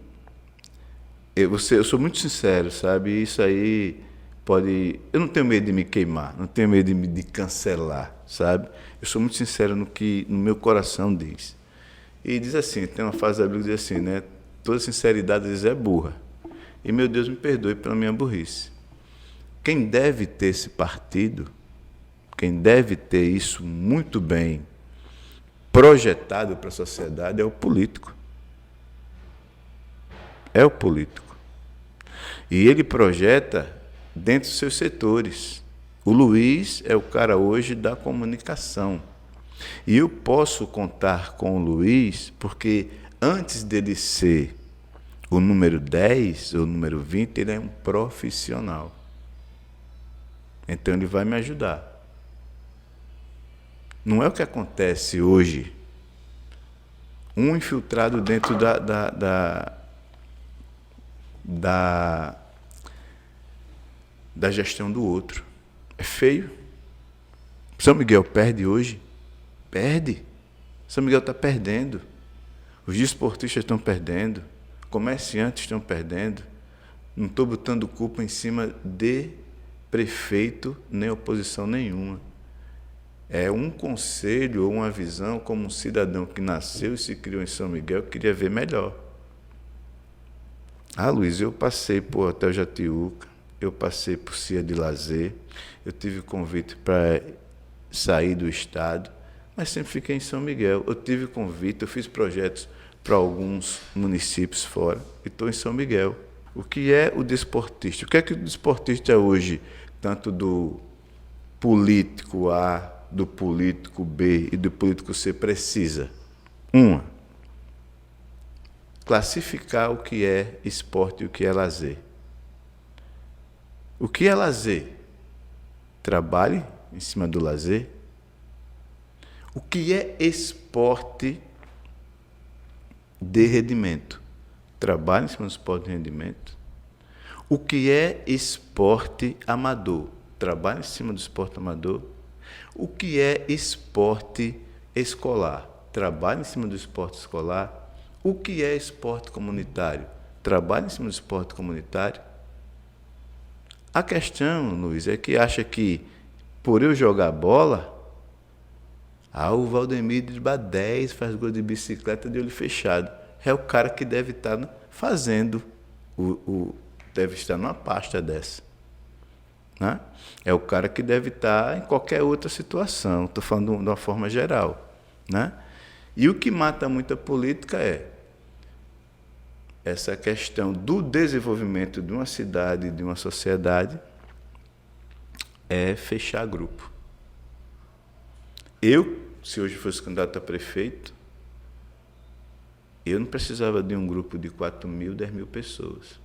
eu sou muito sincero, sabe? Isso aí pode... Eu não tenho medo de me queimar, não tenho medo de me cancelar, sabe? Eu sou muito sincero no que no meu coração diz. E diz assim, tem uma frase da Bíblia que diz assim, né? Toda sinceridade diz é burra. E meu Deus me perdoe pela minha burrice. Quem deve ter esse partido, quem deve ter isso muito bem projetado para a sociedade é o político. É o político. E ele projeta dentro dos seus setores. O Luiz é o cara hoje da comunicação. E eu posso contar com o Luiz porque antes dele ser o número 10 ou o número 20, ele é um profissional. Então ele vai me ajudar. Não é o que acontece hoje. Um infiltrado dentro da gestão do outro. É feio. São Miguel perde hoje? Perde. São Miguel está perdendo. Os desportistas estão perdendo. Comerciantes estão perdendo. Não estou botando culpa em cima de prefeito, nem oposição nenhuma. É um conselho ou uma visão como um cidadão que nasceu e se criou em São Miguel, queria ver melhor. Ah, Luiz, eu passei por Hotel Jatiuca, eu passei por Cia de Lazer, eu tive convite para sair do estado, mas sempre fiquei em São Miguel. Eu tive convite, eu fiz projetos para alguns municípios fora e estou em São Miguel. O que é o desportista? O que é que o desportista hoje, tanto do político A, do político B e do político C precisa? Classificar o que é esporte e o que é lazer. O que é lazer? Trabalhe em cima do lazer. O que é esporte de rendimento? Trabalhe em cima do esporte de rendimento. O que é esporte amador? Trabalhe em cima do esporte amador. O que é esporte escolar? Trabalhe em cima do esporte escolar. O que é esporte comunitário? Trabalhe em cima do esporte comunitário. A questão, Luiz, é que acha que por eu jogar bola, o Valdemir dribla 10, faz gol de bicicleta de olho fechado. É o cara que deve estar fazendo, deve estar numa pasta dessa. Né? É o cara que deve estar em qualquer outra situação. Estou falando de uma forma geral. Né? E o que mata muita política é essa questão do desenvolvimento de uma cidade, de uma sociedade, é fechar grupo. Eu, se hoje fosse candidato a prefeito, eu não precisava de um grupo de 4.000, 10.000 pessoas.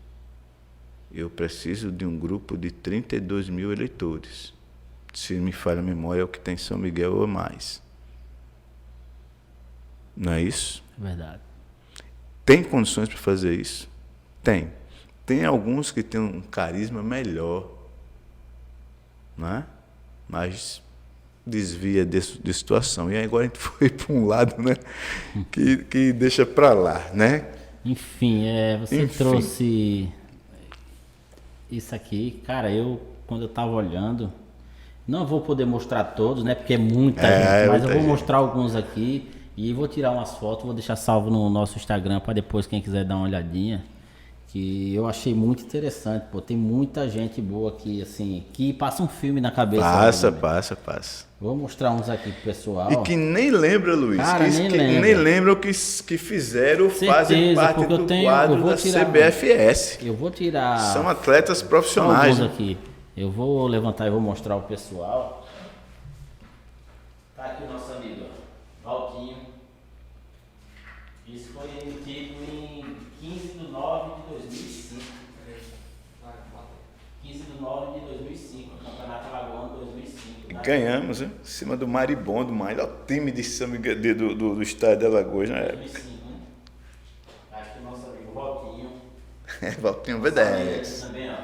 Eu preciso de um grupo de 32.000 eleitores. Se me falha a memória, é o que tem em São Miguel ou mais. Não é isso? É verdade. Tem condições para fazer isso? Tem. Tem alguns que têm um carisma melhor, não é? Mas desvia de situação. E aí agora a gente foi para um lado, né, que deixa para lá, né? Enfim, você trouxe isso aqui. Cara, quando eu estava olhando, não vou poder mostrar todos, né, porque é muita gente, mas eu vou mostrar alguns aqui e vou tirar umas fotos, vou deixar salvo no nosso Instagram para depois quem quiser dar uma olhadinha. Que eu achei muito interessante, pô, tem muita gente boa aqui, assim, que passa um filme na cabeça. Passa. Vou mostrar uns aqui pro pessoal. E que nem lembra, Luiz, cara, nem lembra o que fizeram, fazem parte do quadro da CBFS. Eu vou tirar... São atletas profissionais. Aqui. Eu vou levantar e vou mostrar o pessoal. Tá aqui o nosso amigo, Valtinho. Isso foi emitido em 15/9/2005. 15/9/2005, Campeonato Alagoano 2005. Ganhamos, hein? Em cima do Maribondo, o maior time de São Miguel, do estado de Alagoas na época. 2005, né? Acho que o nosso amigo Valtinho. Valtinho V10. Também, ó.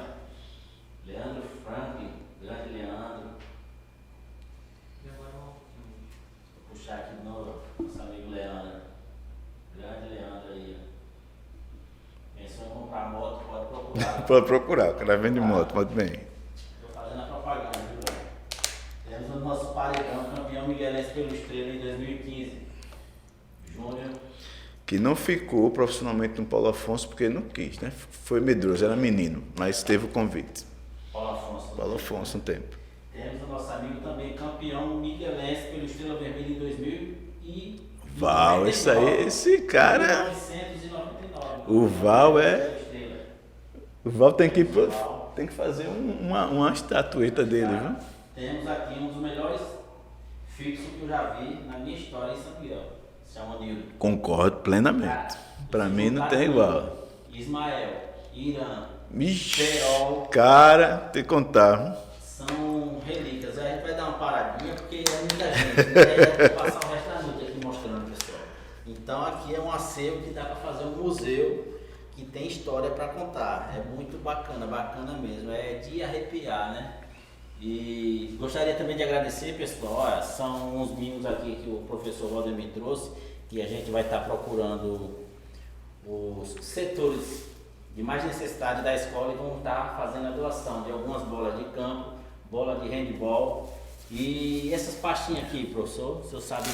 Leandro Frank, grande Leandro. Vou puxar aqui de novo, nosso amigo Leandro. Grande Leandro aí. Pensou em comprar moto, pode procurar. Pode procurar, o cara vende moto, muito bem. Estou fazendo a propaganda, viu, velho? Temos o nosso paredão, campeão miguelense pelo Estrela em 2015. Júnior. Que não ficou profissionalmente no Paulo Afonso porque não quis, né? Foi medroso, era menino, mas teve o convite. Paulo Afonso um tempo. Temos o nosso amigo também, campeão miguelense pelo Estrela Vermelha em 2000 e... Val, esse cara... 1999. O Val O Val tem que fazer uma estatueta dele, viu? Temos aqui um dos melhores fixos que eu já vi na minha história em São Miguel. Se chama Nildo. Concordo plenamente. Para mim não tem igual. Ismael, Irã, Perol. Cara, tem que contar. São relíquias. A gente vai dar uma paradinha porque é muita gente. Né? Vai passar o resto da noite aqui mostrando, pessoal. Então aqui é um acervo que dá para fazer um museu que tem história para contar. É muito bacana mesmo. É de arrepiar, né? E gostaria também de agradecer, pessoal. São uns mimos aqui que o professor Valdemir trouxe, que a gente vai estar procurando os setores de mais necessidade da escola e vão estar fazendo a doação de algumas bolas de campo, bola de handball e essas pastinhas aqui, professor, o senhor sabe...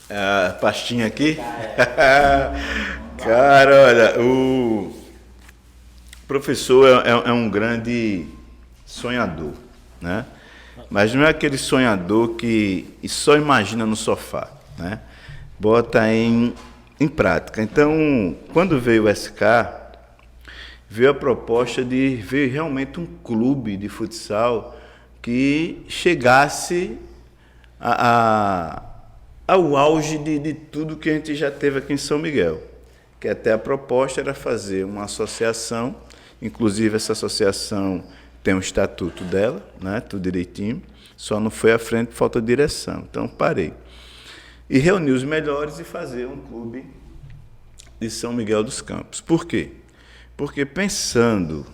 A pastinha aqui? Cara, olha, o professor é um grande sonhador, né? Mas não é aquele sonhador que só imagina no sofá, né? Bota em prática. Então, quando veio o SK, veio a proposta de ver realmente um clube de futsal que chegasse ao auge de tudo que a gente já teve aqui em São Miguel. Que até a proposta era fazer uma associação, inclusive essa associação tem um estatuto dela, né, tudo direitinho, só não foi à frente por falta de direção. Então parei. E reunir os melhores e fazer um clube de São Miguel dos Campos. Por quê? Porque pensando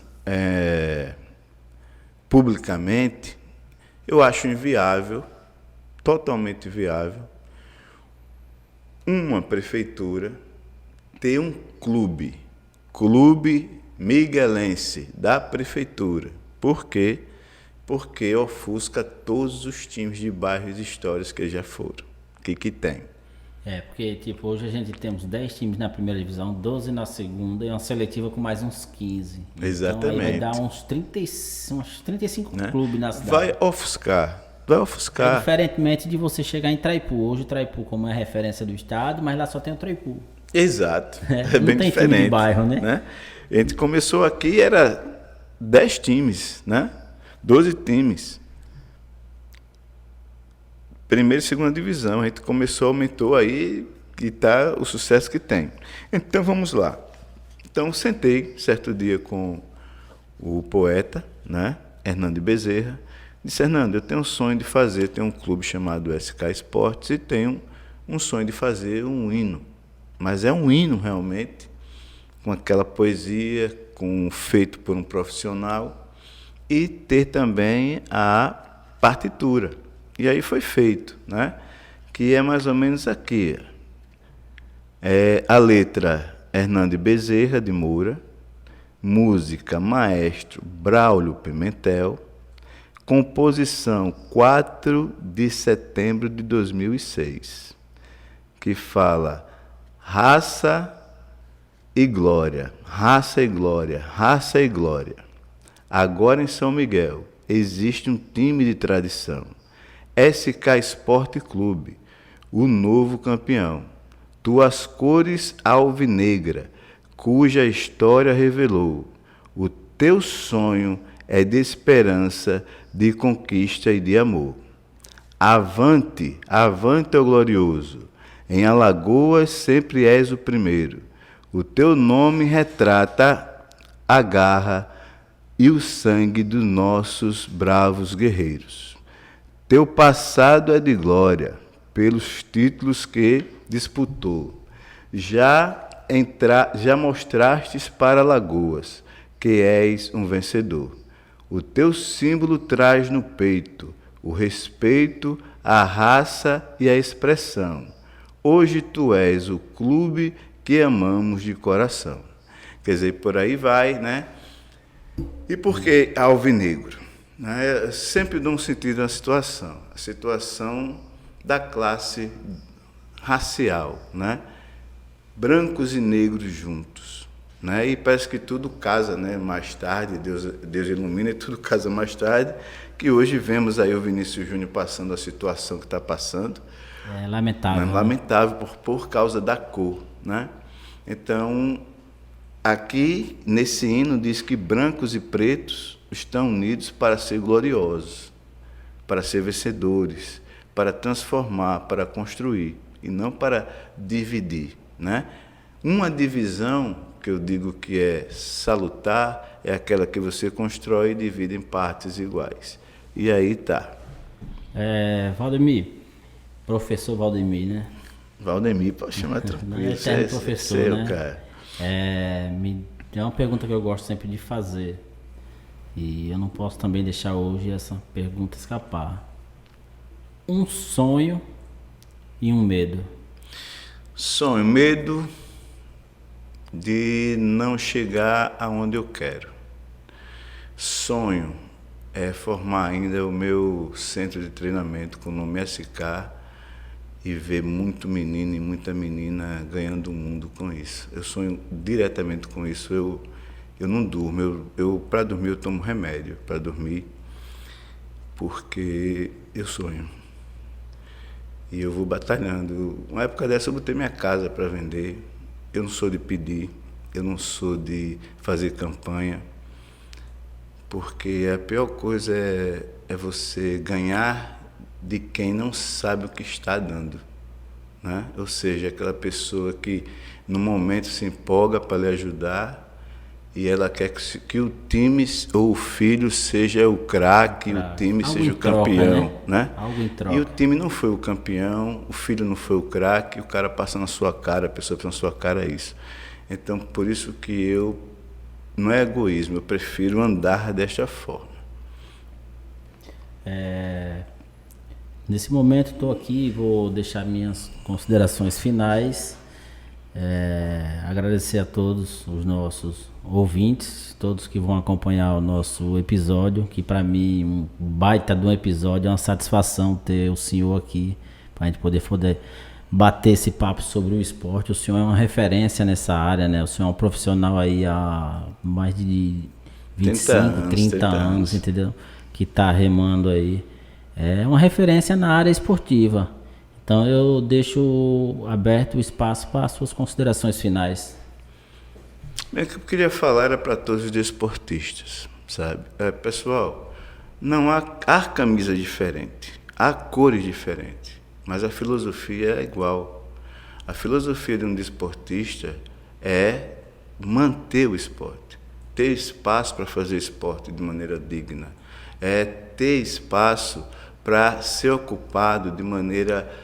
publicamente, eu acho inviável, totalmente inviável, uma prefeitura ter um clube miguelense da prefeitura, Por quê? Porque ofusca todos os times de bairros e histórias que já foram. O que tem? Porque tipo, hoje a gente temos 10 times na primeira divisão, 12 na segunda e uma seletiva com mais uns 15. Exatamente. Então aí vai dar uns 35 né? clubes na cidade. Vai ofuscar. Diferentemente de você chegar em Traipu. Hoje o Traipu, como é referência do estado, mas lá só tem o Traipu. Exato. É não bem tem diferente. Time de bairro, né? A gente começou aqui, era 10 times, né? 12 times. Primeira e segunda divisão. A gente começou, aumentou aí e tá o sucesso que tem. Então vamos lá. Então sentei certo dia com o poeta, né? Hernando Bezerra. Disse: Hernando, eu tenho um sonho de fazer, tem um clube chamado SK Esportes e tenho um sonho de fazer um hino. Mas é um hino realmente, com aquela poesia, feito por um profissional, e ter também a partitura. E aí foi feito, né? Que é mais ou menos aqui. A letra Hernando Bezerra de Moura, música maestro Braulio Pimentel, composição 4 de setembro de 2006, que fala raça e glória, raça e glória, raça e glória. Agora em São Miguel existe um time de tradição, SK Esporte Clube, o novo campeão. Tuas cores alvinegra, cuja história revelou. O teu sonho é de esperança, de conquista e de amor. Avante, avante, ó glorioso, em Alagoas sempre és o primeiro. O teu nome retrata a garra e o sangue dos nossos bravos guerreiros. Teu passado é de glória, pelos títulos que disputou. Já mostrastes para Alagoas que és um vencedor. O teu símbolo traz no peito o respeito, a raça e a expressão. Hoje tu és o clube que amamos de coração. Quer dizer, por aí vai, né? E por que alvinegro? Eu sempre dou um sentido à situação. A situação da classe racial, né? Brancos e negros juntos. Né? E parece que tudo casa, né? Mais tarde, Deus ilumina e tudo casa mais tarde, que hoje vemos aí o Vinícius Júnior passando a situação que está passando. É lamentável. Né? Lamentável por causa da cor. Né? Então, aqui nesse hino diz que brancos e pretos estão unidos para ser gloriosos, para ser vencedores, para transformar, para construir, e não para dividir. Né? Uma divisão que eu digo que é salutar, é aquela que você constrói e divide em partes iguais. E aí tá. Valdemir, professor Valdemir, né? Valdemir, pode chamar tranquilo. Eterno professor, né? Cara. É uma pergunta que eu gosto sempre de fazer. E eu não posso também deixar hoje essa pergunta escapar. Um sonho e um medo. Sonho, medo de não chegar aonde eu quero. Sonho é formar ainda o meu centro de treinamento com o nome SK e ver muito menino e muita menina ganhando o mundo com isso. Eu sonho diretamente com isso. Eu não durmo. Para dormir eu tomo remédio para dormir, porque eu sonho. E eu vou batalhando. Uma época dessa eu botei minha casa para vender. Eu não sou de pedir, eu não sou de fazer campanha, porque a pior coisa é você ganhar de quem não sabe o que está dando. Né? Ou seja, aquela pessoa que no momento se empolga para lhe ajudar e ela quer que o time ou o filho seja o craque, o time seja o campeão. Né? Algo em troca. E o time não foi o campeão, o filho não foi o craque, o cara passa na sua cara, a pessoa passa na sua cara, é isso. Então, por isso que não é egoísmo, eu prefiro andar desta forma. Nesse momento estou aqui, vou deixar minhas considerações finais. Agradecer a todos os nossos ouvintes, todos que vão acompanhar o nosso episódio, que para mim um baita de um episódio, é uma satisfação ter o senhor aqui, para a gente poder bater esse papo sobre o esporte. O senhor é uma referência nessa área, né? O senhor é um profissional aí há mais de 25, 30 anos, entendeu? Que está remando aí. É uma referência na área esportiva. Então eu deixo aberto o espaço para as suas considerações finais. O que eu queria falar era para todos os desportistas, sabe? Pessoal, não há camisa diferente, há cores diferentes, mas a filosofia é igual. A filosofia de um desportista é manter o esporte, ter espaço para fazer esporte de maneira digna, é ter espaço para ser ocupado de maneira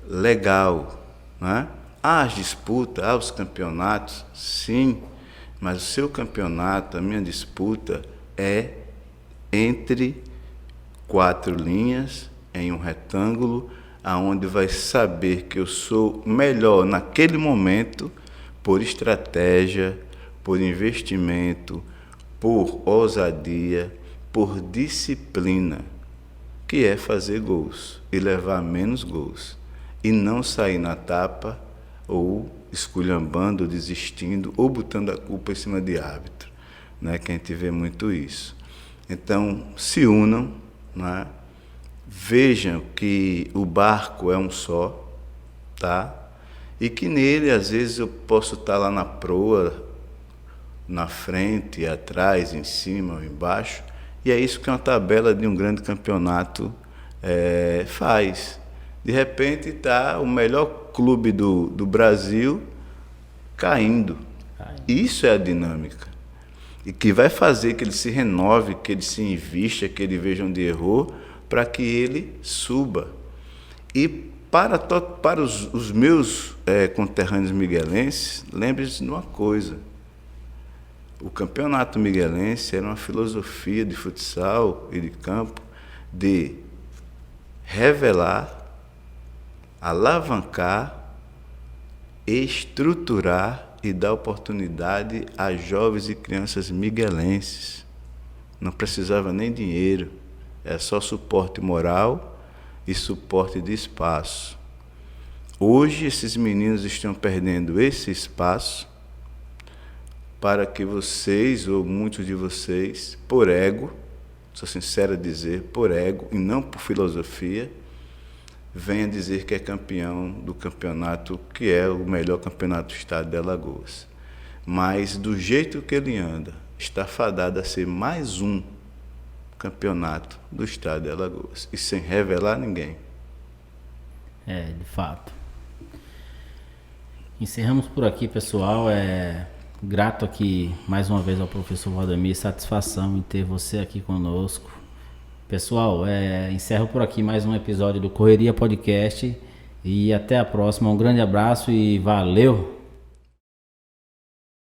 legal, né? Há as disputas, há os campeonatos, sim, mas o seu campeonato, a minha disputa é entre 4 linhas, em um retângulo, aonde vai saber que eu sou melhor naquele momento, por estratégia, por investimento, por ousadia, por disciplina, que é fazer gols e levar menos gols, e não sair na tapa, ou esculhambando, ou desistindo, ou botando a culpa em cima de árbitro, né? Que a gente vê muito isso. Então, se unam, né? Vejam que o barco é um só, tá? E que nele, às vezes, eu posso estar lá na proa, na frente, atrás, em cima ou embaixo, e é isso que uma tabela de um grande campeonato faz. De repente está o melhor clube do Brasil caindo. Isso é a dinâmica. E que vai fazer que ele se renove, que ele se invista, que ele veja onde errou, para que ele suba. E para os meus conterrâneos miguelenses, lembre-se de uma coisa. O campeonato miguelense era uma filosofia de futsal e de campo de revelar, alavancar, estruturar e dar oportunidade a jovens e crianças miguelenses. Não precisava nem dinheiro, é só suporte moral e suporte de espaço. Hoje esses meninos estão perdendo esse espaço para que vocês, ou muitos de vocês, por ego, sou sincero a dizer, por ego e não por filosofia, venha dizer que é campeão do campeonato, que é o melhor campeonato do estado de Alagoas. Mas do jeito que ele anda, está fadado a ser mais um campeonato do estado de Alagoas, e sem revelar ninguém. De fato. Encerramos por aqui, pessoal. Grato aqui mais uma vez ao professor Valdemir, satisfação em ter você aqui conosco. Pessoal, encerro por aqui mais um episódio do Correria Podcast e até a próxima. Um grande abraço e valeu!